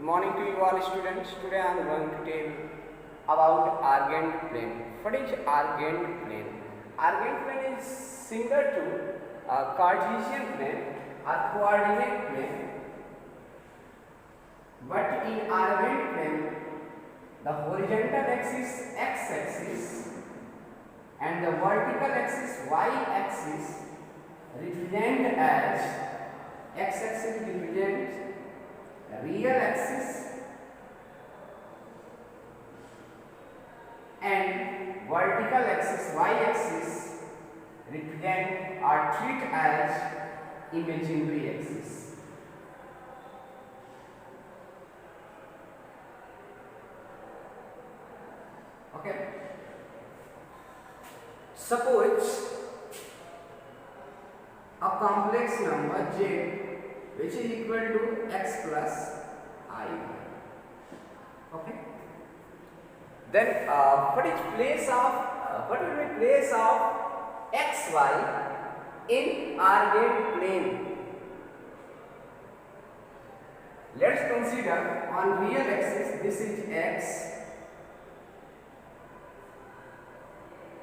morning to you all students. Today I am going to tell about Argand plane. What is Argand plane? Argand plane is similar to Cartesian plane or coordinate plane, but in Argand plane the horizontal axis x-axis and the vertical axis y-axis represent as x-axis represents real axis and vertical axis y-axis represent or treat as imaginary axis. Okay. Suppose a complex number z which is equal to x plus I. Okay. Then what will be place of xy in Argand plane? Let's consider on real axis this is x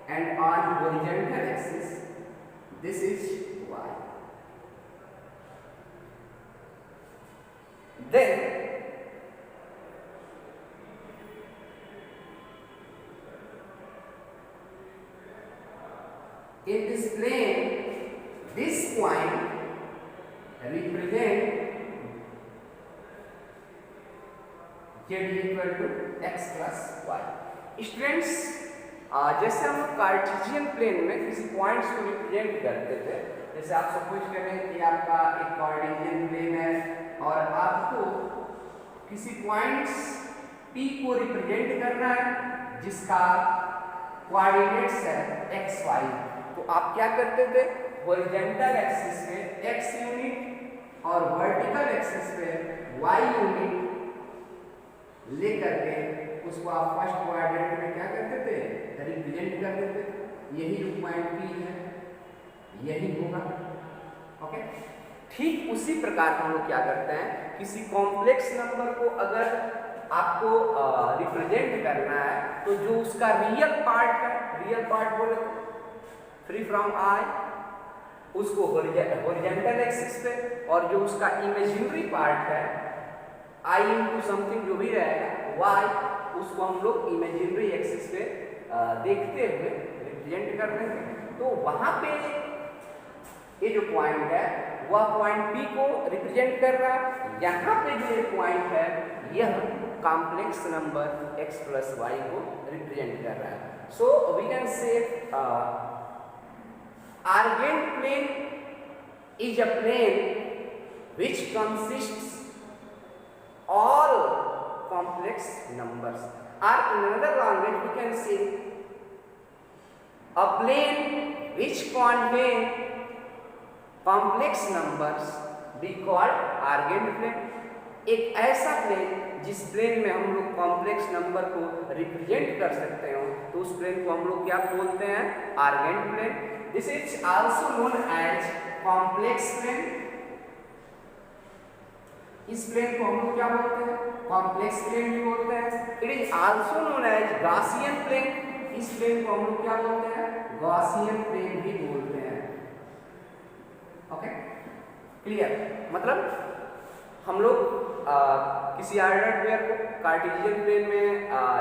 and on horizontal axis this is y. Then in this plane this point represent z equal to x plus y. Students जैसे हम लोग Cartesian plane में किसी points को represent करते थे, जैसे आप सपोज करें कि आपका एक कार्टेशियन प्लेन है और आपको किसी पॉइंट्स P को रिप्रेजेंट करना है जिसका कोऑर्डिनेट्स है x y, तो आप क्या करते थे? हॉरिजॉन्टल एक्सिस पे x यूनिट और वर्टिकल एक्सिस पे y यूनिट लेकर के उसको आप फर्स्ट कोऑर्डिनेट में क्या करते थे? रिप्रेजेंट करते थे. यही जो पॉइंट P है यही होगा. ओके. ठीक उसी प्रकार हम लोग क्या करते हैं, किसी कॉम्प्लेक्स नंबर को अगर आपको रिप्रेजेंट करना है तो जो उसका रियल पार्ट है, रियल पार्ट बोले फ्री फ्रॉम आई, उसको हॉरिजॉन्टल एक्सिस पे, और जो उसका इमेजिनरी पार्ट है आई इंटू समथिंग जो भी रहेगा वाई, उसको हम लोग इमेजिनरी एक्सिस पे देखते हुए रिप्रेजेंट कर देंगे. तो वहां पे ये जो पॉइंट है वह पॉइंट P को रिप्रेजेंट कर रहा है. यहाँ पे जो पॉइंट है यह complex number x plus y को रिप्रेजेंट कर रहा है. So we can say Argand plane is a plane which consists all complex numbers, or in another language we can say a plane which contain complex numbers be called Argand plane. एक ऐसा plane जिस plane में हम लोग complex number को represent कर सकते हो तो उस प्लेन को हम लोग क्या बोलते हैं? Argand plane. This is also known as complex plane. इस प्लेन को हम लोग क्या बोलते हैं? कॉम्प्लेक्स प्लेन भी बोलते हैं. It is also known as Gaussian plane. इस प्लेन को हम लोग क्या बोलते हैं? गॉसियन प्लेन भी बोलते हैं. Okay, clear? मतलब हम लोग किसी ऑर्डर्ड पेयर को कार्टेशियन प्लेन में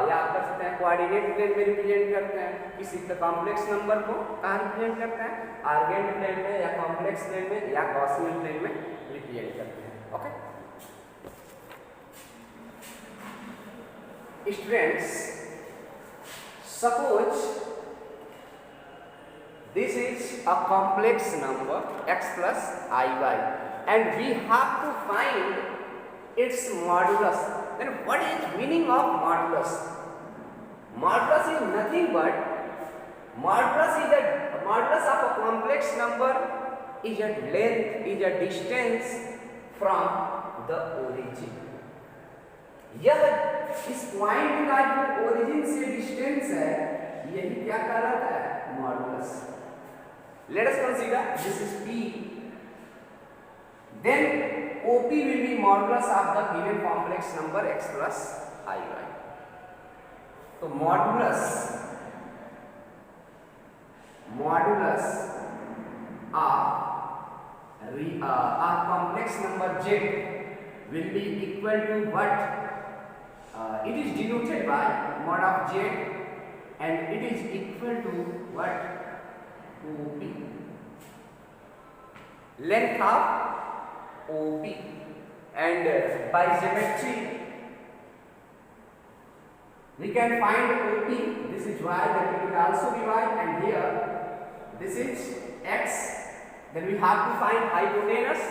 या कर सकते हैं कोऑर्डिनेट प्लेन में रिप्रेजेंट करते हैं. किसी कॉम्प्लेक्स नंबर को कहाँ रिप्रेजेंट करते हैं? Argand प्लेन में या कॉम्प्लेक्स प्लेन में या गॉसियन प्लेन में रिप्रेजेंट करते हैं. Okay students, suppose this is a complex number x plus iy and we have to find its modulus. Then what is meaning of modulus? Modulus is nothing but modulus of a complex number is a length, is a distance from the origin. यह इस point का जो origin से distance है यही क्या कहलाता है? Modulus. Let us consider this is P. Then OP will be modulus of the given complex number x plus iy. तो modulus of complex number z will be equal to what? It is denoted by mod of z and it is equal to what? OP. Length of OP, and by geometry we can find OP. This is y, then it will also be y, and here this is x. Then we have to find hypotenuse,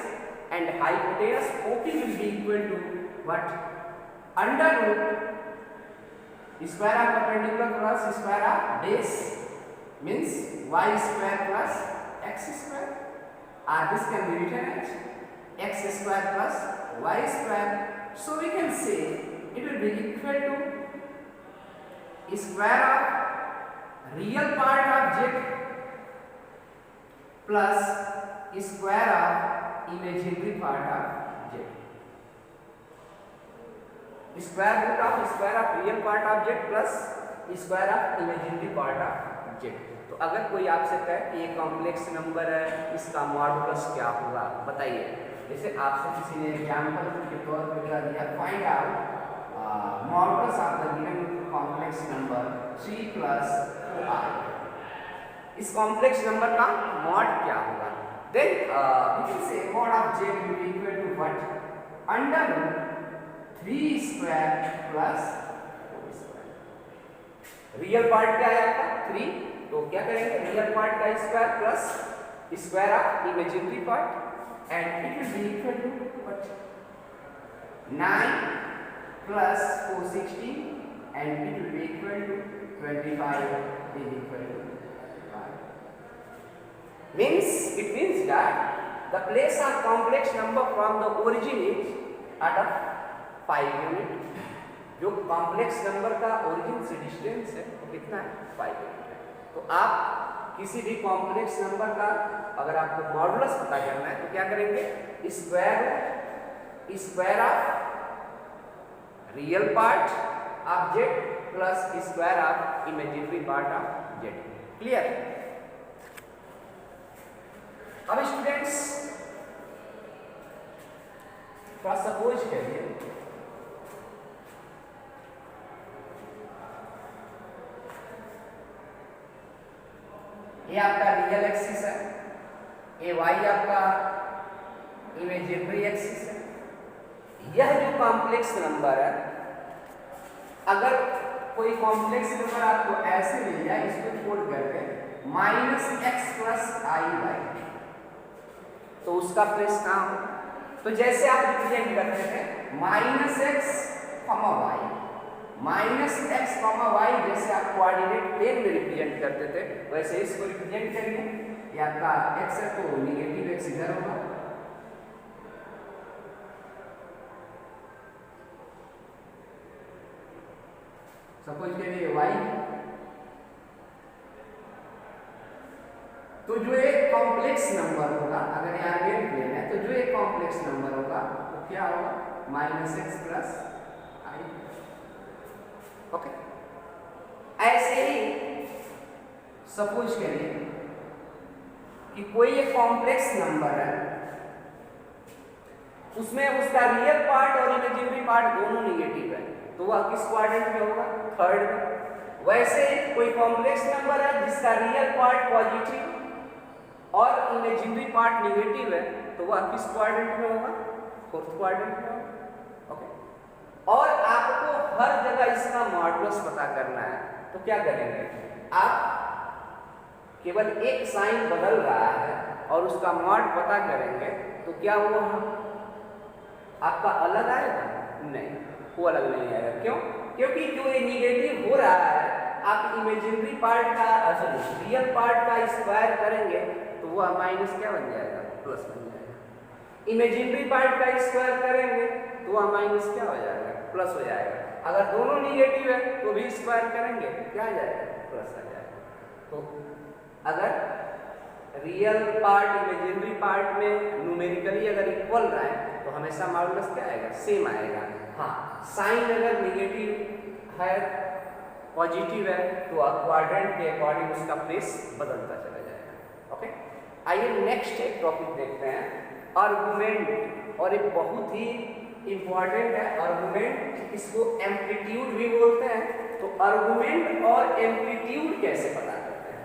and hypotenuse OP will be equal to what? Under root square of perpendicular plus square of base, means y square plus x square, or this can be written as x square plus y square. So we can say it will be equal to square of real part of z plus square of imaginary part of z. Square root of real part of z plus square of imaginary part of z. तो अगर कोई आपसे कहे कि ये complex number है, इसका modulus क्या होगा बताइए। जैसे आपसे किसी ने एग्जांपल के तौर पर क्या दिया, find out modulus of the given complex number 3 plus 4i। इस कॉम्प्लेक्स नंबर का मॉड क्या होगा? Then we can say mod of z will be equal to what? Under root 3 square plus 4 square. Real part क्या है आपका? 3, तो क्या करेंगे? रियल पार्ट का square plus square of imaginary part, and it will be equal to what? 9 plus 4 16, and it will be equal to 25 is equal to 5। Means it means that the place of complex number from the origin is at a 5 unit. जो complex number का origin से distance है वो कितना है? 5 unit. तो आप किसी भी कॉम्प्लेक्स नंबर का अगर आपको मॉडुलस पता करना है तो क्या करेंगे? Square of real part of z plus square of imaginary part of z। Clear? अब स्टूडेंट्स थोड़ा सपोज करिए ये आपका रियल एक्सिस है, ये y आपका इमेजिनरी एक्सिस है। यह जो कॉम्प्लेक्स नंबर है, अगर कोई कॉम्प्लेक्स नंबर आपको ऐसे मिल जाए, इसको कोड करके -x प्लस i/, तो उसका प्लेस कहाँ हो? तो जैसे आप रिप्रेजेंट करते थे -x, y, -x, y जैसे आप कोऑर्डिनेट प्लेन में रिप्रेजेंट करते थे, वैसे इसको रिप्रेजेंट करेंगे। ये आपका x है तो नेगेटिव x इधर होगा, सपोज करिए y। तो जो एक कॉम्प्लेक्स नंबर होगा, अगर ये आर्बिट्रेरी प्लेन है, तो जो एक कॉम्प्लेक्स नंबर होगा वो क्या होगा? -x plus i। ओके, ऐसे ही सपोज करिए कि कोई एक कॉम्प्लेक्स नंबर है, उसमें उसका रियल पार्ट और इमेजिनरी पार्ट दोनों निगेटिव है, तो वह किस क्वाड्रेंट में होगा? थर्ड में। वैसे ही कोई कॉम्प्लेक्स नंबर है जिसका रियल पार्ट पॉजिटिव और इमेजिनरी पार्ट निगेटिव है, तो वह किस क्वाड्रेंट में होगा? फोर्थ क्वाड्रेंट में होगा। ओके, और आपको हर जगह इसका मॉडुलस पता करना है, तो क्या करेंगे? आप केवल एक साइन बदल रहा है और उसका मॉड पता करेंगे, तो क्या वो आपका अलग आएगा? नहीं, वो अलग नहीं आएगा। क्यों? क्योंकि जो ये निगेटिव हो रहा है, आप इमेजिनरी पार्ट का सॉरी रियल पार्ट का स्क्वायर करेंगे तो वह माइनस क्या बन जाएगा? प्लस बन जाएगा। इमेजिनरी पार्ट का स्क्वायर करेंगे तो वह माइनस क्या हो जाएगा? प्लस हो जाएगा। अगर दोनों निगेटिव है तो भी स्क्वायर करेंगे, क्या आ जाएगा? प्लस आ जाएगा। तो अगर रियल पार्ट इमेजिनरी पार्ट में न्यूमेरिकली अगर इक्वल रहा है तो हमेशा मॉडुलस क्या आएगा, सेम आएगा। हाँ, साइन अगर निगेटिव है पॉजिटिव है तो क्वाड्रेंट के अकॉर्डिंग उसका प्लेस बदलता चला जाएगा। ओके, आइए नेक्स्ट एक टॉपिक देखते हैं, आर्गुमेंट। और एक बहुत ही इंपॉर्टेंट है आर्गुमेंट, इसको एम्पलीट्यूड भी बोलते हैं। तो आर्गुमेंट और एम्पलीट्यूड कैसे पता करते हैं?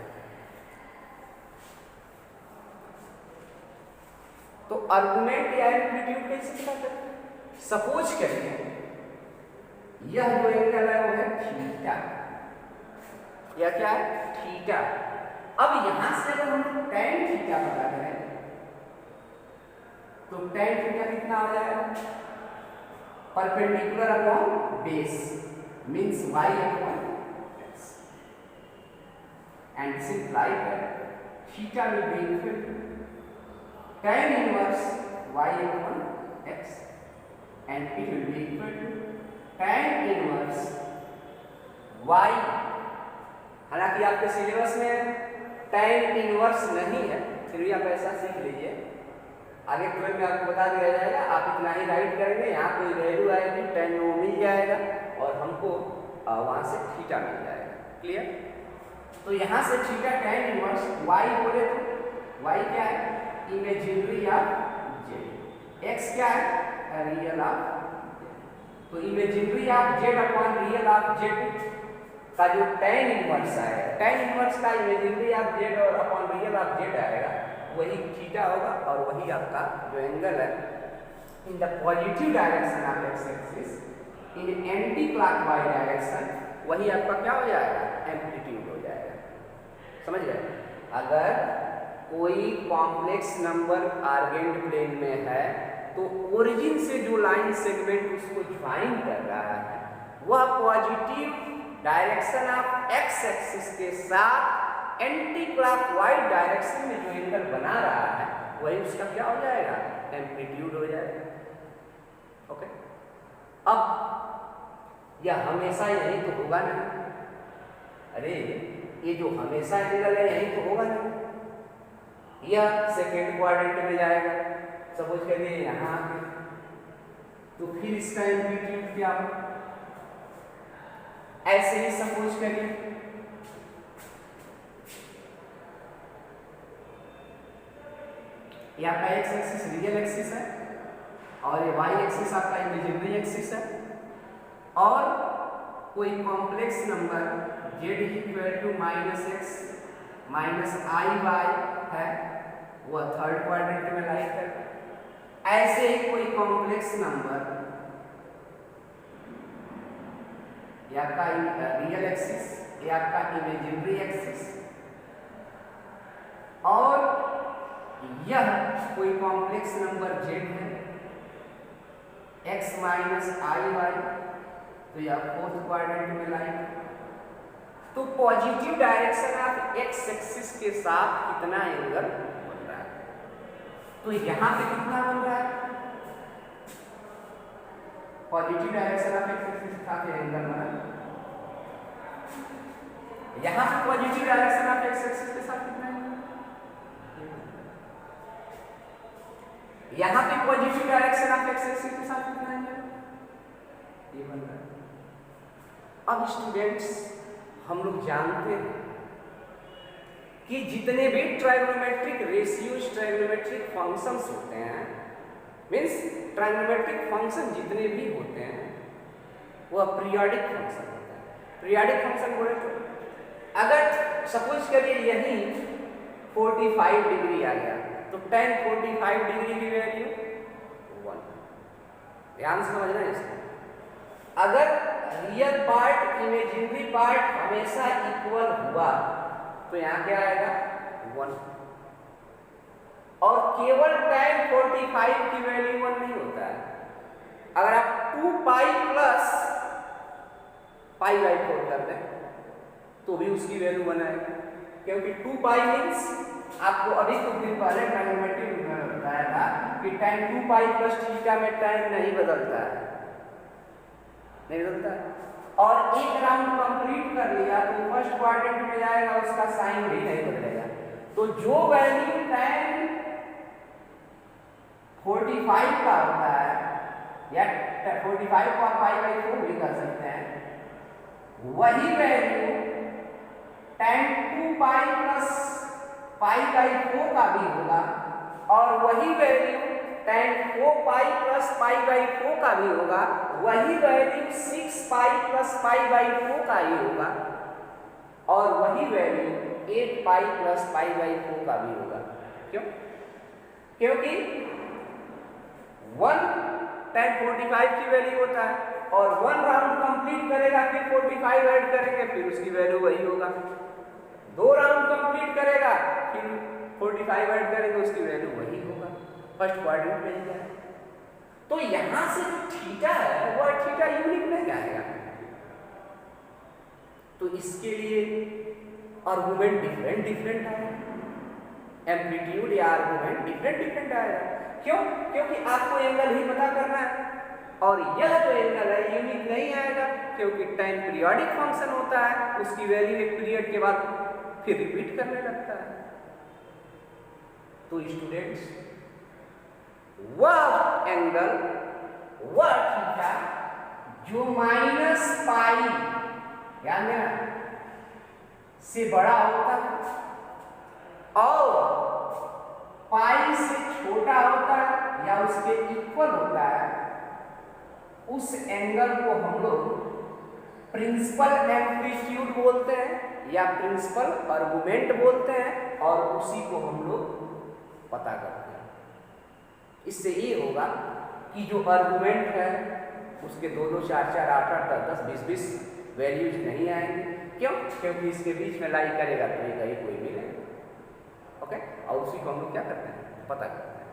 तो आर्गुमेंट या एम्पलीट्यूड कैसे पता करते हैं? सपोज करिए यह जो एंगल है वो है थीटा, या क्या है, थीटा। अब यहां से अगर हम tan थीटा पता करें तो tan थीटा कितना हो जाएगा, perpendicular upon base means y upon x, and this imply that theta will be equal to tan inverse y upon x and it will be equal to tan inverse y। हालांकि आपके syllabus में tan inverse नहीं है, फिर भी आप ऐसा सीख लीजिए, आगे ट्वेल्व में आपको बता दिया जाएगा। आप इतना ही राइट करेंगे, यहाँ कोई वैल्यू आएगी tan वो मिल जाएगा और हमको वहाँ से थीटा मिल जाएगा। क्लियर? तो यहाँ से थीटा tan इनवर्स y बोले तो y क्या है, इमेजिनरी ऑफ z, x क्या है, रियल ऑफ। तो imaginary of z upon real of z का जो tan इनवर्स आएगा, tan इनवर्स का इमेजिनरी ऑफ z और अपॉन रियल ऑफ z आएगा, वही थीटा होगा। और वही आपका जो एंगल है in the positive direction of x axis in anti clockwise direction, वही आपका क्या हो जाएगा, एम्पलीट्यूड हो जाएगा। समझ गए? अगर कोई कॉम्प्लेक्स नंबर आर्गेंट प्लेन में है तो ओरिजिन से जो लाइन सेगमेंट उसको ज्वाइन कर रहा है वह positive direction of x axis के साथ एंटी क्लॉकवाइज डायरेक्शन में जो एंगल बना रहा है वही उसका क्या हो जाएगा, एम्पलीट्यूड हो जाएगा। ओके, अब यह हमेशा यही तो होगा नहीं, अरे ये जो हमेशा एंगल है यही तो होगा नहीं, यह सेकेंड क्वाड्रेंट में जाएगा। सपोज करिए यहाँ पे, तो फिर इसका एम्पलीट्यूड क्या हो, ऐसे ही सपोज करिए ये आपका x एक्सिस रियल एक्सिस है और ये y एक्सिस आपका इमेजिनरी एक्सिस है, और कोई complex number z equal to -x -i/y है, वह थर्ड क्वाड्रेंट में लाई करता है। ऐसे ही कोई कॉम्प्लेक्स नंबर ये आपका रियल एक्सिस, ये आपका इमेजिनरी एक्सिस, और यह कोई कॉम्प्लेक्स नंबर z है x -i/y, तो यह फोर्थ क्वाड्रेंट में लाई। तो positive direction of x axis के साथ कितना एंगल बन रहा है, तो यहाँ पे कितना बन रहा है, positive direction of x axis के साथ एंगल बना, यहाँ पे positive direction of x axis के साथ कितना है, यहाँ पे positive direction of x axis के साथ कितना है, ये बन रहा है। अब स्टूडेंट्स हम लोग जानते हैं कि जितने भी ट्राइगोनोमेट्रिक रेशियोज, ट्राइगोनोमेट्रिक फंक्शंस होते हैं, मींस ट्राइगोनोमेट्रिक फंक्शन जितने भी होते हैं वह पीरियोडिक फंक्शन होते हैं। पीरियोडिक फंक्शन बोले तो अगर सपोज करिए यही 45 डिग्री आ गया तो tan 45 डिग्री की वैल्यू 1, ध्यान से समझना है इसको। अगर रियल पार्ट इमेजिनरी पार्ट हमेशा इक्वल हुआ तो यहाँ क्या आएगा 1, और केवल tan 45 की वैल्यू 1 नहीं होता है। अगर आप 2 पाई प्लस π/4 कर दें तो भी उसकी वैल्यू 1 आएगी, क्योंकि 2 पाई मीन्स आपको अभी कुछ दिन पहले ट्राइगोनोमेट्री में बताया था कि tan 2 पाई प्लस थीटा में tan नहीं बदलता है, नहीं बदलता है। और एक राउंड कंप्लीट कर लिया तो फर्स्ट क्वाड्रेंट में जाएगा, उसका साइन भी नहीं बदलेगा। तो जो वैल्यू tan 45 का होता है, या 45 को आप पाई बाई 4 भी कर सकते हैं, वही value tan 2 pi plus pi by 4 का भी होगा, और वही value tan 4 pi plus pi by 4 का भी होगा, वही value 6 pi plus pi by 4 का ही होगा, और वही value 8 pi plus pi by 4 का भी होगा। क्यों? क्योंकि 1 tan 45 की वैल्यू होता है, और 1 राउंड कंप्लीट करेगा, फिर 45 ऐड करेंगे, फिर उसकी वैल्यू वही होगा। 2 राउंड कंप्लीट करेगा, फिर 45 ऐड करेंगे, उसकी वैल्यू वही होगा। फर्स्ट क्वाड्रेंट में ही है। तो यहां से जो थीटा है वह थीटा यूनिट नहीं आएगा, तो इसके लिए आर्गुमेंट डिफरेंट आएगा, एम्पलीट्यूड या आर्गुमेंट डिफरेंट आएगा। क्यों? क्योंकि आपको एंगल ही पता करना है, और यह जो एंगल है यूनिक नहीं आएगा, क्योंकि tan पीरियोडिक फंक्शन होता है, उसकी वैल्यू एक पीरियड के बाद फिर रिपीट करने लगता है। तो स्टूडेंट्स, वह एंगल, वह थीटा जो माइनस पाई, ध्यान देना, से बड़ा होता है और पाई से छोटा होता है या उसके इक्वल होता है, उस एंगल को हम लोग प्रिंसिपल एम्पलीट्यूड बोलते हैं या प्रिंसिपल आर्गुमेंट बोलते हैं, और उसी को हम लोग पता करते हैं। इससे ये होगा कि जो आर्गुमेंट है उसके 2 2 4 4 8 8 10 10 20 20 वैल्यूज नहीं आएंगे। क्यों? क्योंकि इसके बीच में लाई करेगा तो ये कोई भी नहीं। ओके, और उसी को हम लोग क्या करते हैं, पता करते हैं।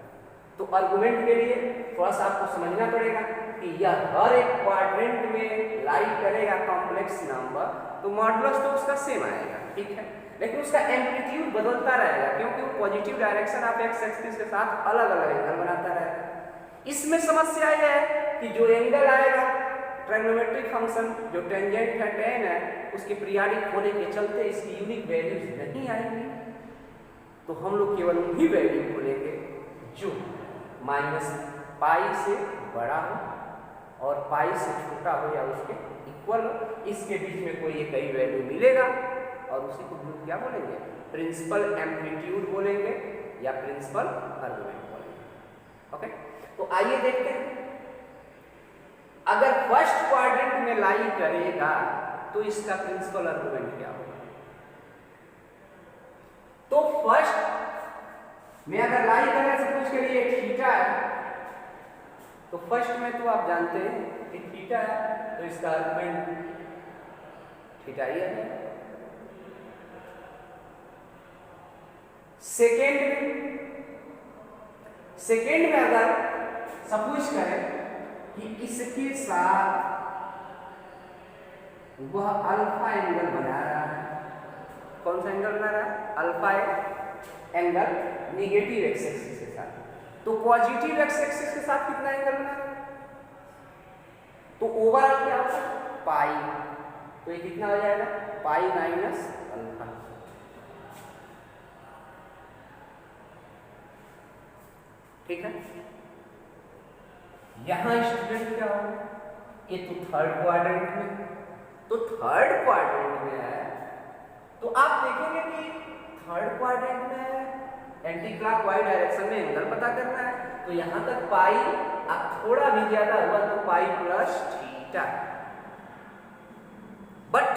तो आर्गुमेंट के लिए थोड़ा सा आपको समझना पड़ेगा कि यह हर एक क्वाड्रेंट में लाई करेगा कॉम्प्लेक्स नंबर, तो मॉडुलस तो उसका सेम आएगा, ठीक है, लेकिन उसका एम्पलीट्यूड बदलता रहेगा, क्योंकि वो positive direction of x axis के साथ अलग अलग एंगल बनाता रहेगा। इसमें समस्या यह है कि जो एंगल आएगा ट्रायगोनोमेट्रिक फंक्शन जो टेंजेंट है tan है, उसके पीरियोडिक होने के चलते इसकी यूनिक वैल्यूज नहीं आएंगी, तो हम लोग केवल उन्हीं वैल्यू को लेंगे जो माइनस पाई से बड़ा हो और पाई से छोटा हो या उसके इक्वल हो। इसके बीच में कोई एक ही वैल्यू मिलेगा और उसी को हम लोग क्या बोलेंगे, प्रिंसिपल एम्पलीट्यूड बोलेंगे या प्रिंसिपल आर्गुमेंट बोलेंगे। ओके, तो आइए देखते हैं, अगर फर्स्ट क्वाड्रेंट में लाई करेगा तो इसका प्रिंसिपल आर्गुमेंट क्या होगा। तो फर्स्ट में अगर लाई करें सपोज के लिए थीटा है, तो फर्स्ट में तो आप जानते हैं कि थीटा है, तो इसका आर्गुमेंट थीटा ही है। सेकेंड में अगर सपोज करें कि इसके साथ वह अल्फा एंगल बना रहा है, कौन सा एंगल बना रहा है, alpha angle negative x axis के साथ, तो पॉजिटिव एक्स एक्सिस के साथ कितना एंगल बना रहा है, तो ओवरऑल क्या होगा, पाई, तो ये कितना हो जाएगा, पाई माइनस अल्फा। ठीक है, यहां स्टूडेंट क्या होगा, ये तो थर्ड क्वाड्रेंट में, तो थर्ड क्वाड्रेंट में है, तो आप देखेंगे कि थर्ड क्वाड्रेंट में एंटी क्लॉकवाइज डायरेक्शन में एंगल पता करना है, तो यहां तक पाई, अब थोड़ा भी ज्यादा हुआ तो pi plus theta, but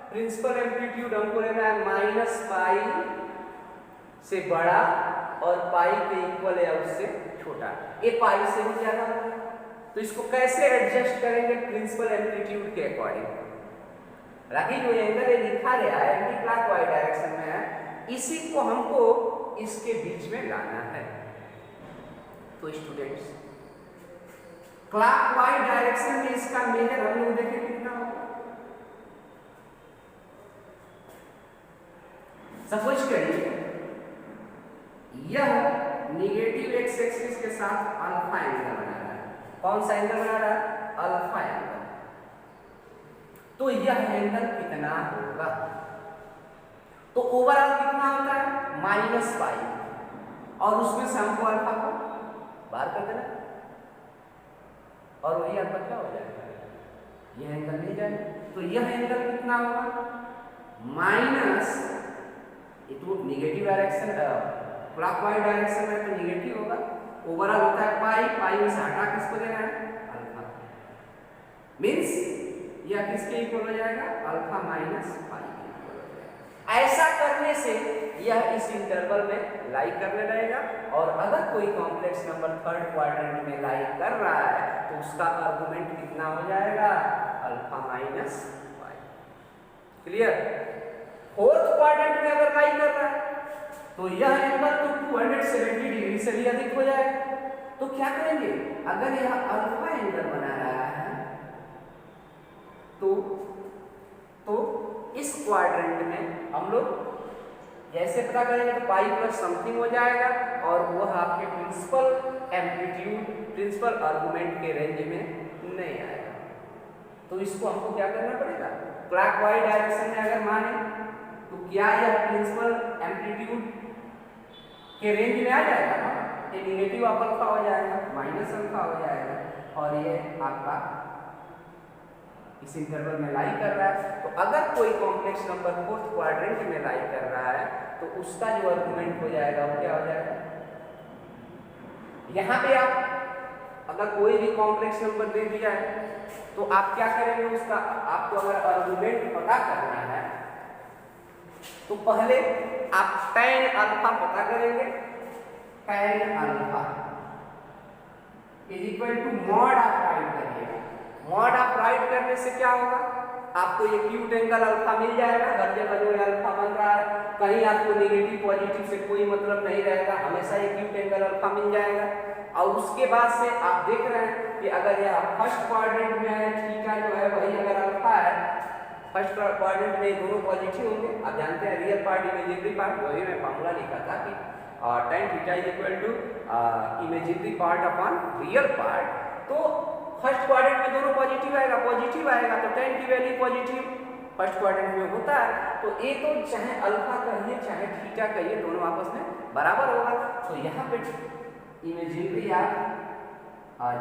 principal amplitude हमको लेना है माइनस पाई से बड़ा और पाई के इक्वल या उससे छोटा, ये पाई से भी ज्यादा होगा, तो इसको कैसे एडजस्ट करेंगे, प्रिंसिपल एम्पलीट्यूड के अकॉर्डिंग। बाकी जो एंगल ये लिखा गया है एंटी क्लॉकवाइज डायरेक्शन में है, इसी को हमको इसके बीच में लाना है। तो स्टूडेंट्स, क्लॉकवाइज डायरेक्शन में इसका मेजर हम लोग देखें कितना होगा, सपोज करिए यह नेगेटिव एक्स एक्सिस के साथ अल्फा एंगल बना रहा है, कौन सा एंगल बना रहा है, अल्फा एंगल, तो यह एंगल कितना होगा, तो ओवरऑल कितना होता है माइनस पाई, और उसमें से हमको अल्फा को बाहर कर देना और वही आपका क्या हो जाएगा, यह एंगल मिल जाएगा। तो यह एंगल कितना होगा, माइनस, ये तो निगेटिव डायरेक्शन, क्लॉकवाइज डायरेक्शन में तो निगेटिव होगा, ओवरऑल होता है पाई, पाई में से हटा किसको देना है, अल्फा, मीन्स यह किसके इक्वल हो जाएगा, अल्फा माइनस पाई के इक्वल हो जाएगा। ऐसा करने से यह इस इंटरवल में लाई करने रहेगा, और अगर कोई कॉम्प्लेक्स नंबर थर्ड क्वाड्रेंट में लाई कर रहा है तो उसका आर्गुमेंट कितना हो जाएगा, alpha minus pi. Clear. Fourth quadrant में अगर लाई कर रहा है तो यह एंगल तो 270 डिग्री से भी अधिक हो जाएगा। तो क्या करेंगे, अगर यह अल्फा एंगल बना रहा है तो इस क्वाड्रेंट में हम लोग जैसे पता करेंगे तो पाई प्लस समथिंग हो जाएगा, और वह आपके प्रिंसिपल एम्पलीट्यूड, प्रिंसिपल आर्गुमेंट के रेंज में नहीं आएगा। तो इसको हमको क्या करना पड़ेगा, क्लॉकवाइज डायरेक्शन में अगर माने तो क्या यह प्रिंसिपल एम्पलीट्यूड के रेंज में आ जाएगा, ये निगेटिव ऑफ अल्फा हो जाएगा, माइनस अल्फा हो जाएगा, और ये आपका इस इंटरवल में लाई कर रहा है। तो अगर कोई कॉम्प्लेक्स नंबर फोर्थ क्वाड्रेंट में लाई कर रहा है तो उसका जो आर्गुमेंट हो जाएगा वो क्या हो जाएगा, यहाँ पे आप अगर कोई भी कॉम्प्लेक्स नंबर दे दिया है तो आप क्या करेंगे, उसका आपको अगर आर्गुमेंट पता करना है तो पहले आप tan अल्फा पता करेंगे, tan alpha is equal to mod of write करिएगा। मॉड ऑफ राइट करने से क्या होगा, आपको ये एक्यूट एंगल अल्फा मिल जाएगा, हर जगह जो अल्फा बन रहा है कहीं आपको नेगेटिव पॉजिटिव से कोई मतलब नहीं रहेगा, हमेशा एक्यूट एंगल अल्फा मिल जाएगा। और उसके बाद से आप देख रहे हैं कि अगर यह फर्स्ट क्वाड्रेंट में है, थीटा जो है वही अगर अल्फा है, फर्स्ट क्वाड्रेंट में दोनों पॉजिटिव होंगे। आप जानते हैं रियल पार्ट इमेजिनरी पार्ट, वही मैं फॉर्मूला लिखा था कि tan theta is equal to imaginary part upon real part. तो फर्स्ट क्वाड्रेंट में दोनों पॉजिटिव आएगा तो tan की वैल्यू पॉजिटिव फर्स्ट क्वाड्रेंट में होता है, तो ये तो चाहे अल्फा कहिए चाहे थीटा कहिए दोनों आपस में बराबर होगा। तो यहाँ पे इमेजिनरी आप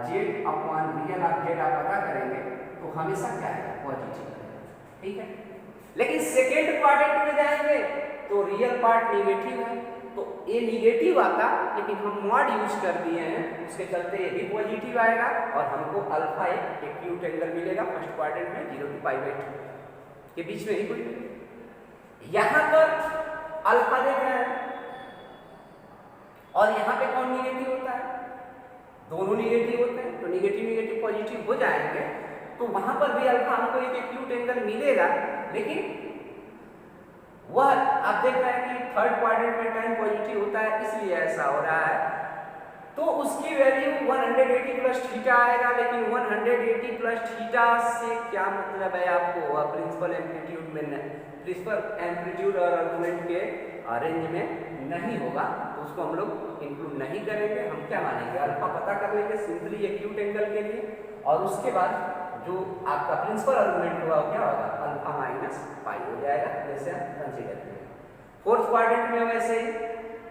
जेड अपॉन रियल आप जेड आप पता करेंगे तो हमेशा क्या है, पॉजिटिव, ठीक है। लेकिन सेकेंड क्वाड्रेंट में जाएंगे तो रियल पार्ट निगेटिव है, तो ये निगेटिव आता, लेकिन हम मॉड यूज कर दिए हैं, उसके चलते ये भी पॉजिटिव आएगा और हमको अल्फा एक एक्यूट एंगल मिलेगा फर्स्ट क्वाड्रेंट में 0 to π/2 के बीच में ही कोई। यहां पर अल्फा देख रहे हैं और यहाँ पे कौन निगेटिव होता है, दोनों निगेटिव होते हैं, तो निगेटिव निगेटिव पॉजिटिव हो जाएंगे, तो वहां पर भी अल्फा हमको एक एक्यूट एंगल मिलेगा। लेकिन वह आप देख रहे हैं कि थर्ड क्वाड्रेंट में tan पॉजिटिव होता है, इसलिए ऐसा हो रहा है। तो उसकी वैल्यू 180 प्लस थीटा आएगा, लेकिन 180 प्लस थीटा से क्या मतलब है आपको, प्रिंसिपल एम्पलीट्यूड में, प्रिंसिपल एम्पलीट्यूड और आर्गुमेंट के रेंज में नहीं होगा, तो उसको हम लोग इंक्लूड नहीं करेंगे। हम क्या मानेंगे, अल्फा पता कर लेंगे सिंपली एक्यूट एंगल के लिए, और उसके बाद जो आपका प्रिंसिपल आर्गुमेंट होगा क्या होगा, अल्फा माइनस पाई हो जाएगा, जैसे हम कंसीडर करेंगे। फोर्थ क्वाड्रेंट में वैसे ही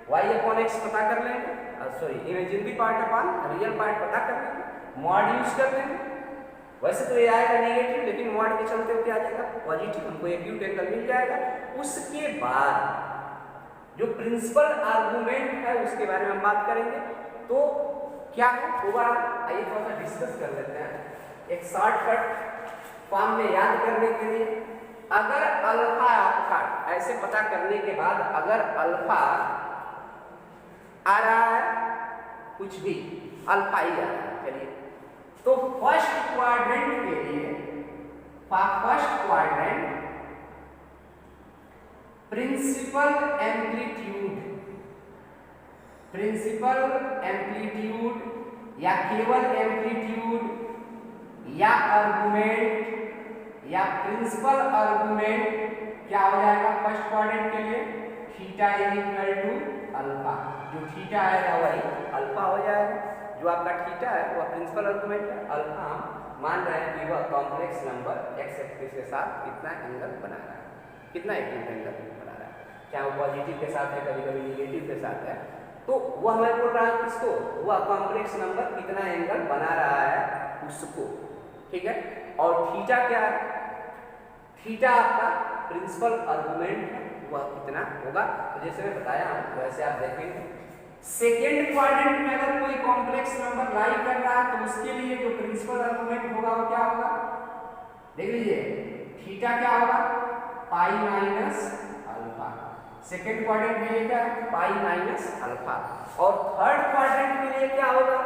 y अपॉन x पता कर लेंगे, sorry imaginary part upon real part पता कर लेंगे, मॉड यूज कर लेंगे। वैसे तो ये आएगा नेगेटिव, लेकिन मॉड के चलते हुए क्या आ जाएगा, पॉजिटिव, हमको एक्यूट एंगल मिल जाएगा। उसके बाद जो प्रिंसिपल आर्गुमेंट है उसके बारे में हम बात करेंगे। तो क्या है ओवरऑल, आइए थोड़ा सा डिस्कस कर लेते हैं एक शॉर्टकट फॉर्म में याद करने के लिए। अगर अल्फा आपका ऐसे पता करने के बाद अगर अल्फा आ रहा है, कुछ भी अल्फा ही आ रहा है, चलिए, तो फर्स्ट क्वाड्रेंट के लिए, फर्स्ट क्वाड्रेंट प्रिंसिपल एम्पलीट्यूड या केवल एम्पलीट्यूड या आर्गुमेंट या प्रिंसिपल आर्गुमेंट क्या हो जाएगा फर्स्ट क्वाड्रेंट के लिए, theta is equal to alpha. जो थीटा आएगा वही अल्फा हो जाएगा, जो आपका थीटा है वह प्रिंसिपल आर्गुमेंट है, अल्फा हम मान रहे हैं कि वह कॉम्प्लेक्स नंबर एक्स एक्सिस के साथ कितना एंगल बना रहा है, कितना एक्यूट एंगल बना रहा है, चाहे वो पॉजिटिव के साथ है, कभी कभी निगेटिव के साथ है, तो वो हमें बोल रहा है किसको, वह कॉम्प्लेक्स नंबर कितना एंगल बना रहा है उसको, ठीक है। और थीटा क्या है, थीटा आपका प्रिंसिपल आर्गुमेंट है, वह कितना होगा। तो जैसे मैं बताया हूं वैसे आप देखेंगे सेकेंड क्वाड्रेंट में अगर कोई कॉम्प्लेक्स नंबर लाई कर रहा है तो उसके लिए जो प्रिंसिपल आर्गुमेंट होगा वो क्या होगा, देख लीजिए थीटा क्या होगा, pi minus alpha. Second quadrant में ये क्या है, पाई माइनस अल्फा। और थर्ड क्वाड्रेंट के लिए क्या होगा,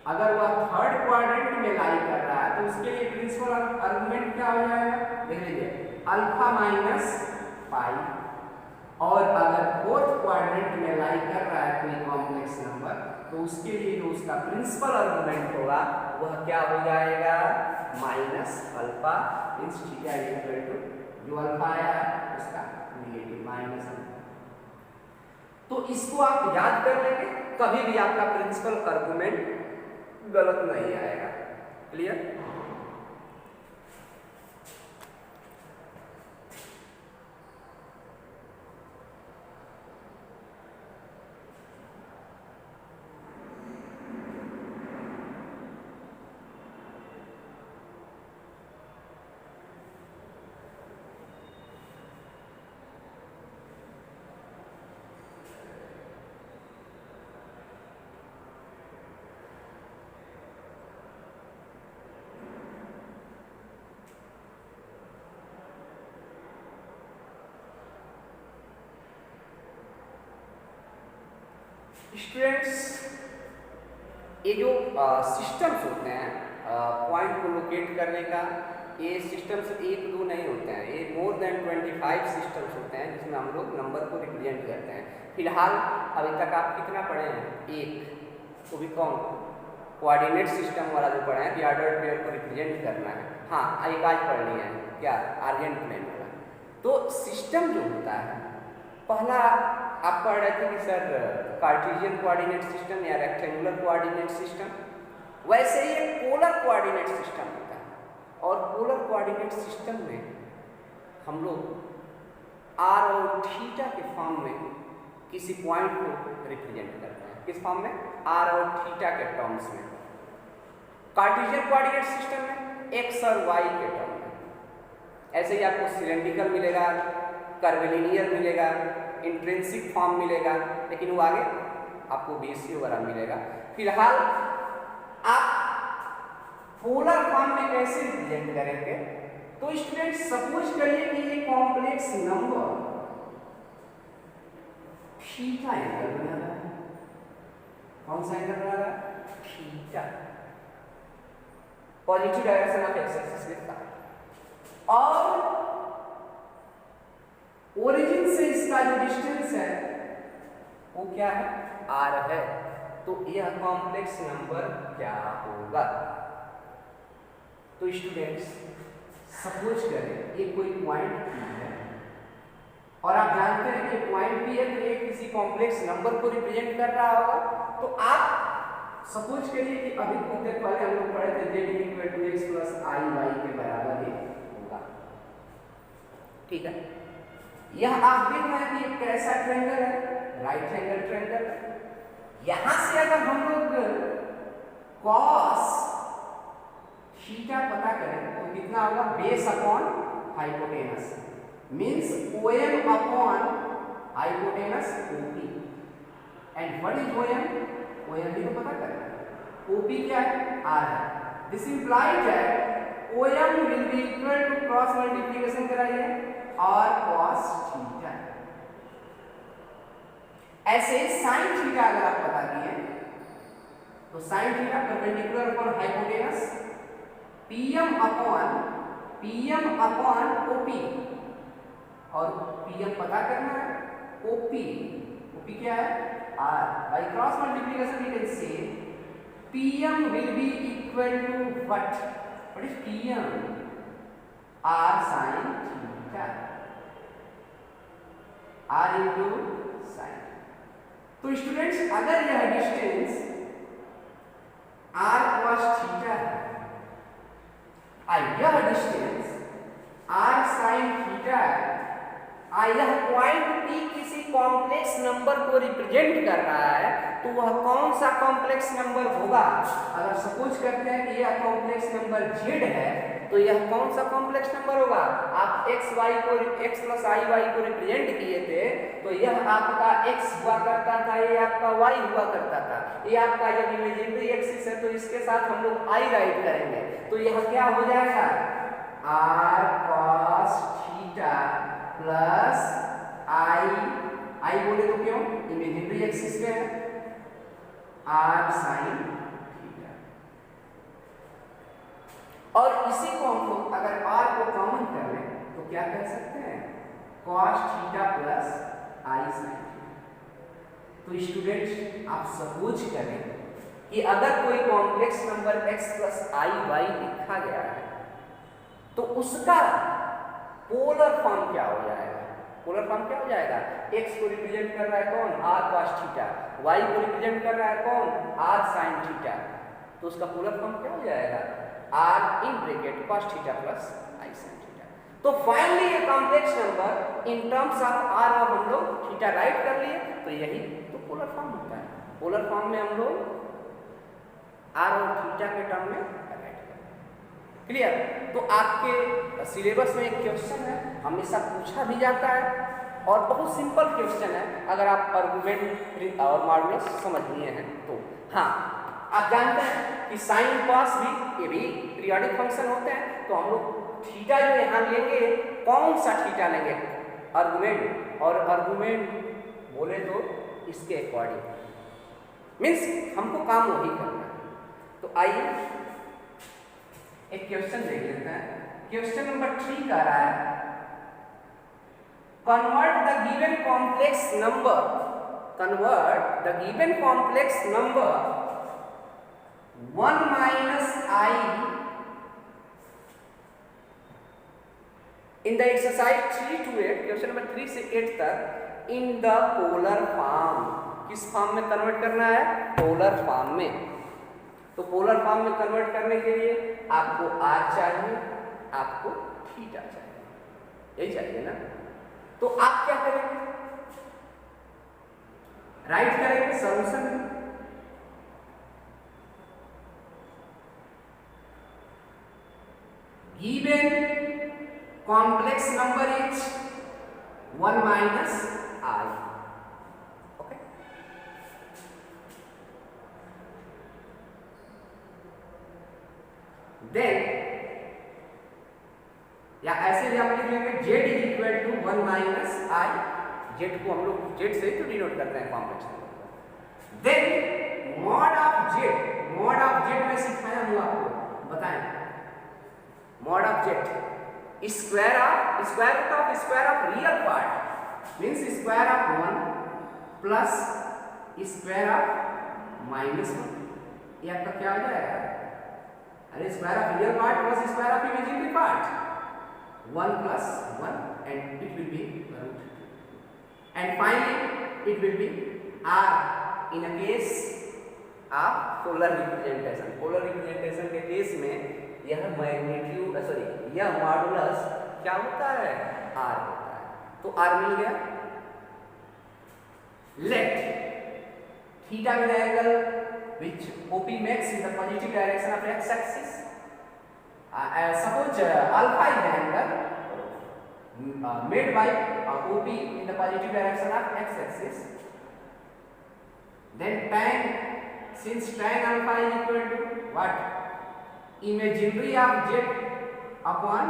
अगर वह थर्ड क्वाड्रेंट में लाई कर रहा है तो उसके लिए प्रिंसिपल आर्गुमेंट क्या हो जाएगा, देख लीजिए अल्फा माइनस पाई। और अगर फोर्थ क्वाड्रेंट में लाई कर रहा है कोई कॉम्प्लेक्स नंबर तो उसके लिए जो उसका प्रिंसिपल आर्गुमेंट होगा वह क्या हो जाएगा, minus alpha means theta equal to जो अल्फा आया है उसका नेगेटिव माइनस अल्फा। तो इसको आप याद कर लेंगे, कभी भी आपका प्रिंसिपल आर्गुमेंट गलत नहीं आएगा। क्लियर। स्टूडेंट्स ये जो सिस्टम्स होते हैं पॉइंट को लोकेट करने का, ये सिस्टम्स एक दो नहीं होते हैं, ये मोर देन 25 सिस्टम्स होते हैं जिसमें हम लोग नंबर को रिप्रेजेंट करते हैं। फिलहाल अभी तक आप कितना पढ़े हैं, एक, तो भी कौन कोऑर्डिनेट सिस्टम वाला जो पढ़े हैं कि ऑर्डर पेयर को रिप्रेजेंट करना है। हाँ एक आज पढ़ लिया है क्या, आर्यन प्लेन वाला। तो सिस्टम जो होता है पहला आप पढ़ रहे थे कि सर कार्टेशियन कोऑर्डिनेट सिस्टम या रेक्टेंगुलर कोऑर्डिनेट सिस्टम, वैसे ही एक पोलर कोऑर्डिनेट सिस्टम होता है। और पोलर कोऑर्डिनेट सिस्टम में हम लोग आर और थीटा के फॉर्म में किसी पॉइंट को रिप्रेजेंट करते हैं, किस फॉर्म में, आर और थीटा के टर्म्स में। कार्टेशियन कोऑर्डिनेट सिस्टम में एक्स और वाई के टर्म में। ऐसे ही आपको सिलेंड्रिकल मिलेगा, कर्विलिनियर मिलेगा, इंट्रिंसिक फॉर्म मिलेगा, लेकिन वो आगे आपको बेसी वगैरह मिलेगा। फिलहाल आप पोलर फॉर्म में कैसे रिप्रेजेंट करेंगे, तो स्टूडेंट सपोज करिए कि ये कॉम्प्लेक्स नंबर थीटा एंगल बना रहा है। कौन सा एंगल बना रहा है, theta, positive direction of x axis के साथ। और ओरिजिन से इसका जो डिस्टेंस है वो क्या है, आर है। तो यह कॉम्प्लेक्स नंबर क्या होगा, तो स्टूडेंट्स सपोज करें ये कोई पॉइंट P है और आप जानते हैं कि पॉइंट P है तो ये किसी कॉम्प्लेक्स नंबर को रिप्रेजेंट कर रहा होगा। तो आप सपोज करिए कि अभी कुछ देर पहले हम लोग पढ़े थे z equal to x plus i y के बराबर ही होगा, ठीक है। यह आप देख रहे हैं कि एक कैसा ट्रायंगल है, राइट एंगल ट्रायंगल है। यहां से अगर हम लोग cos थीटा पता करें तो कितना होगा, base upon hypotenuse means OM upon hypotenuse OP। And what is OM भी तो पता करें, OP क्या है, R है। This implies that OM will be equal to cross multiplication कराइए और cos थीटा। ऐसे sin थीटा अगर आप बता दिए तो sin theta perpendicular upon hypotenuse PM upon OP, और PM पता करना है, OP क्या है, R। By cross multiplication we can say PM will be equal to what is PM, R sin theta, R into sin। तो students अगर यह distance R cos theta है, यह डिस्टेंस R sin थीटा है, यह point P किसी complex number को represent कर रहा है, तो वह कौन सा कॉम्प्लेक्स नंबर होगा? अगर सपोज करते हैं कि यह कॉम्प्लेक्स नंबर Z है, तो यह कौन सा कॉम्प्लेक्स नंबर होगा? आप x प्लस आई वाई को रिप्रेजेंट किए थे, तो यह आपका x हुआ करता था, ये आपका y हुआ करता था। ये आपका जब इमेजिनरी एक्सिस है तो इसके साथ हम लोग i राइट करेंगे, तो यह क्या हो जाएगा? r cos थीटा प्लस आई बोले तो क्यों? इमेजिनरी एक्सिस पे है, r sin थीटा। और इसी को हम लोग अगर r को कॉमन कर लें तो क्या कह सकते हैं? cos theta plus i sin theta. तो स्टूडेंट्स आप सपोज करें कि अगर कोई कॉम्प्लेक्स नंबर x प्लस आई वाई लिखा गया है, तो उसका पोलर फॉर्म क्या हो जाएगा? पोलर फॉर्म क्या हो जाएगा? x को रिप्रेजेंट कर रहा है कौन? r cos थीटा, y को रिप्रेजेंट कर रहा है कौन? r sin theta. तो उसका पोलर फॉर्म क्या हो जाएगा? r in bracket cos theta plus i sin theta. तो फाइनली ये complex number in terms of r और हम लोग थीटा राइट कर लिए, तो यही तो पोलर फॉर्म होता है। पोलर फॉर्म में हम लोग r और थीटा के टर्म में क्लियर। तो आपके सिलेबस में एक क्वेश्चन है, हमेशा पूछा भी जाता है और बहुत सिंपल क्वेश्चन है, अगर आप आर्गुमेंट और मॉडुलस समझ लिए हैं तो। हाँ, आप जानते हैं कि साइन कॉस भी ये भी पीरियोडिक फंक्शन होते हैं, तो हम लोग थीटा जो यहाँ लेंगे, कौन सा थीटा लेंगे? आर्गुमेंट, और आर्गुमेंट बोले तो इसके अकॉर्डिंग, मीन्स हमको काम वही करना है। तो आइए एक क्वेश्चन देख लेते हैं। क्वेश्चन नंबर 3 कह रहा है, convert the given complex number, convert the given complex number 1 minus i in the exercise 3 to 8, question number 3 से 8 तक, इन द पोलर फॉर्म। किस फॉर्म में कन्वर्ट करना है? पोलर फॉर्म में। तो पोलर फॉर्म में कन्वर्ट करने के लिए आपको r चाहिए, आपको थीटा चाहिए, यही चाहिए ना। तो आप क्या करेंगे? राइट करेंगे सॉल्यूशन में। Given complex number is 1 minus i। Then या ऐसे भी आप लिख लेंगे z is equal to 1 minus i। z को हम लोग z से तो डिनोट करते हैं complex number. Then mod of z में सिखाया हूं आपको, बताएं। Mod of z square of real part means square of 1 plus square of -1। ये आपका क्या हो जाएगा? अरे square of real part plus square of imaginary part, 1 plus 1 and it will be root 2, and finally it will be r in a case of polar representation। polar representation के case में यह magnitude यह modulus क्या होता है? r होता है। तो r मिल गया। Let theta with angle which OP makes in the positive direction of x axis, suppose alpha is the angle made by OP in the positive direction of x axis, then tan, since tan alpha is equal to what? Imaginary of z upon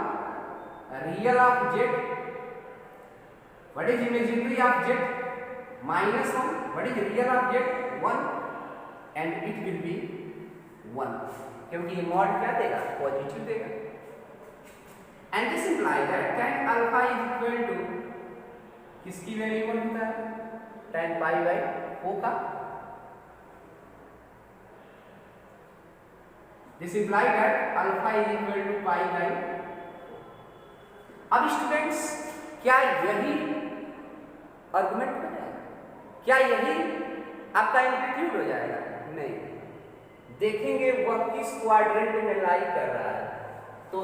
real of z. What is imaginary of z? -1. What is real of z? 1, and it will be 1, क्योंकि ये mod क्या देगा? Positive देगा। And this imply that tan alpha is equal to किसकी value 1 होता है? tan pi by 4 का। This imply that alpha is equal to pi by. अब स्टूडेंट्स, क्या यही आर्गुमेंट हो जाएगा? क्या यही आपका एम्पलीट्यूड हो जाएगा? नहीं, देखेंगे वह किस क्वाड्रेंट में लाई कर रहा है। तो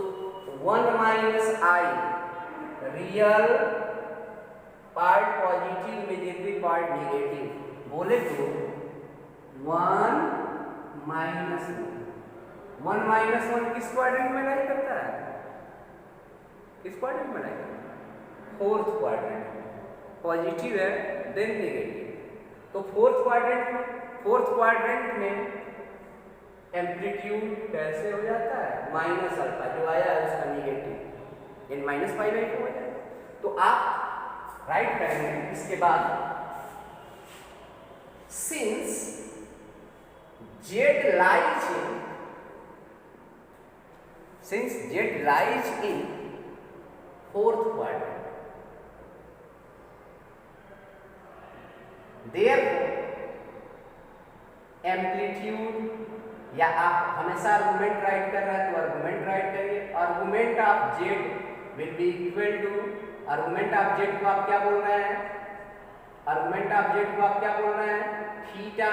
1 minus i real part positive immediately part negative बोले तो 1 माइनस 1 माइनस 1 किस क्वाड्रेंट में लाई करता है? किस क्वाड्रेंट में लाई करता है? Fourth quadrant. पॉजिटिव है देन नेगेटिव, तो फोर्थ क्वाड्रेंट में एम्पलीट्यूड कैसे हो जाता है? माइनस अल्फा, जो आया है उसका negative in minus pi by 4 हो जाएगा। तो आप राइट करेंगे इसके बाद, since z lies in fourth quadrant, therefore amplitude, या आप हमेशा आर्गुमेंट राइट कर रहे हैं तो आर्गुमेंट राइट करिए। Argument of z will be equal to, argument of z को आप क्या बोल रहे हैं? आर्गुमेंट ऑफ z को आप क्या बोल रहे हैं? Theta.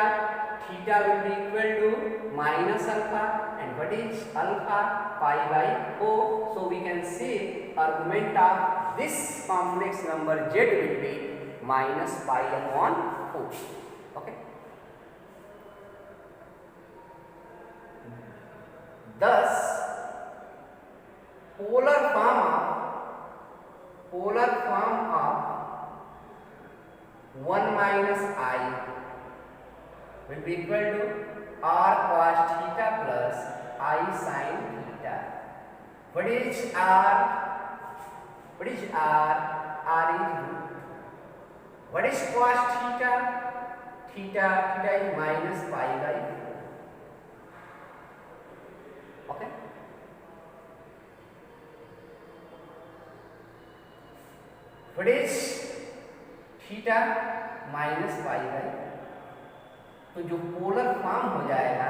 Theta will be equal to minus alpha, and what is alpha? Pi by 4। So we can say argument of this complex number z will be minus pi upon 4। Okay, thus polar form of 1 minus I will be equal to r cos theta plus I sin theta. What is r? What is r? R is root. What is cos theta? Theta is minus pi by 4. Okay, what is theta minus pi by, तो जो polar form हो जाएगा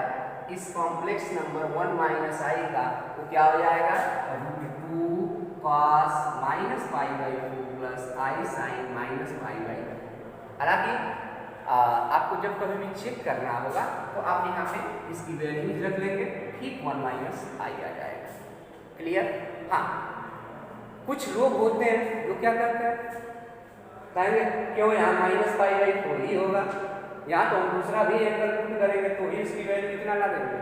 इस complex number 1 minus आई का, वो क्या हो जाएगा? √2 cos minus pi by 4 plus i sine minus pi by 4। हालांकि आपको जब कभी भी चेक करना होगा तो आप यहाँ पे इसकी वैल्यूज रख लेंगे, ठीक 1 माइनस आई आ जाएगा। क्लियर? हाँ, कुछ लोग होते हैं जो क्या करते हैं, कहेंगे क्यों यहाँ माइनस पाई बाई 4 ही होगा, यहाँ तो हम दूसरा भी एंगल पुट करेंगे तो ही इसकी वैल्यू इतना ला देंगे।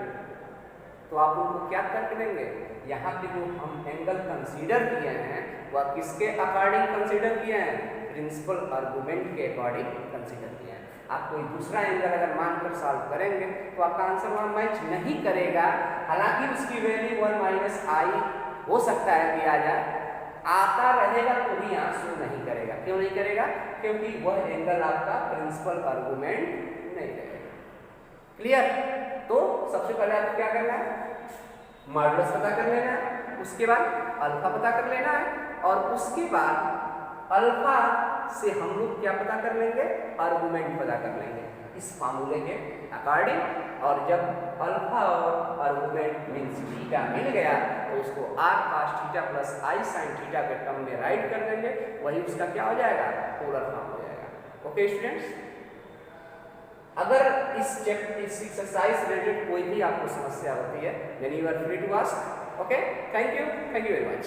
तो आप उनको क्या करके देंगे, यहाँ पे जो हम एंगल कंसीडर किए हैं वह किसके अकॉर्डिंग कंसीडर किए हैं? प्रिंसिपल आर्गुमेंट के अकॉर्डिंग कंसीडर किए हैं। आप कोई दूसरा एंगल अगर मानकर सॉल्व करेंगे तो आपका आंसर वहाँ मैच नहीं करेगा। हालांकि उसकी वैल्यू 1 माइनस आई हो सकता है कि आ जाए, आता रहेगा तो भी यहाँ शो नहीं करेगा। क्यों नहीं करेगा? क्योंकि वह एंगल आपका प्रिंसिपल आर्गुमेंट नहीं रहेगा। क्लियर? तो सबसे पहले आपको क्या करना है? मॉडुलस पता कर लेना है, उसके बाद अल्फा पता कर लेना है, और उसके बाद अल्फा से हम लोग क्या पता कर लेंगे? आर्गुमेंट पता कर लेंगे इस फार्मूले के अकॉर्डिंग। और जब अल्फा और आर्गुमेंट मीन्स थीटा मिल गया तो उसको r cos theta plus i sin theta के टर्म में राइट कर देंगे, वही उसका क्या हो जाएगा? पोलर फॉर्म हो जाएगा। ओके स्टूडेंट्स, अगर इस एक्सरसाइज रिलेटेड कोई भी आपको समस्या होती है then you are free to ask. Okay, thank you very much.